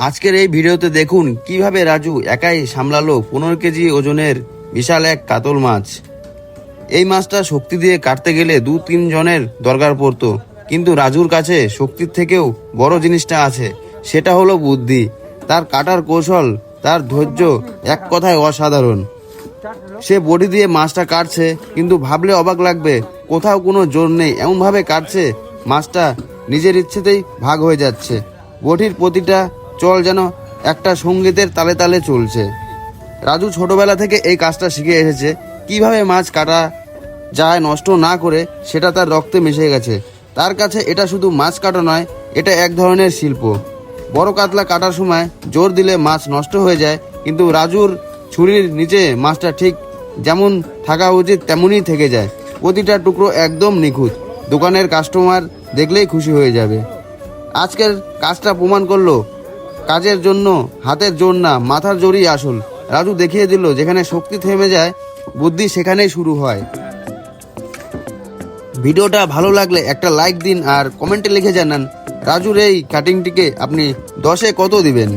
আজকের এই ভিডিওতে দেখুন কিভাবে রাজু একাই সামলালো 15 কেজি ওজনের বিশাল এক কাতল মাছ। এই মাছটা শক্তি দিয়ে কাটতে গেলে 2-3 জনের দরকার পড়তো, কিন্তু রাজুর কাছে শক্তির থেকেও বড় জিনিসটা আছে, সেটা হলো বুদ্ধি। তার কাটার কৌশল, তার ধৈর্য এক কথায় অসাধারণ। সে বডি দিয়ে মাছটা কাটছে, কিন্তু ভাবলে অবাক লাগবে, কোথাও কোনো জোর নেই, এমনভাবে কাটছে মাছটা নিজের ইচ্ছেতেই ভাগ হয়ে যাচ্ছে। বটির প্রতিটা চল যেন একটা সঙ্গীতের তালে তালে চলছে। রাজু ছোটবেলা থেকে এই কাজটা শিখে এসেছে, কিভাবে মাছ কাটা যায় নষ্ট না করে, সেটা তার রক্তে মিশে গেছে। তার কাছে এটা শুধু মাছ কাটা নয়, এটা এক ধরনের শিল্প। বড় কাতলা কাটার সময় জোর দিলে মাছ নষ্ট হয়ে যায়, কিন্তু রাজুর ছুরির নিচে মাছটা ঠিক যেমন থাকা উচিত তেমনই থেকে যায়। প্রতিটা টুকরো একদম নিখুঁত। দোকানের কাস্টমার দেখলেই খুশি হয়ে যাবে। আজকের কাজটা প্রমাণ করলো, কাজের জন্য হাতের জোর না, মাথার জোরই আসল। রাজু দেখিয়ে দিল, যেখানে শক্তি থেমে যায়, বুদ্ধি সেখানেই শুরু হয়। ভিডিওটা ভালো লাগলে একটা লাইক দিন আর কমেন্টে লিখে জানান রাজুর এই কাটিংটিকে আপনি 10-এ কত দিবেন।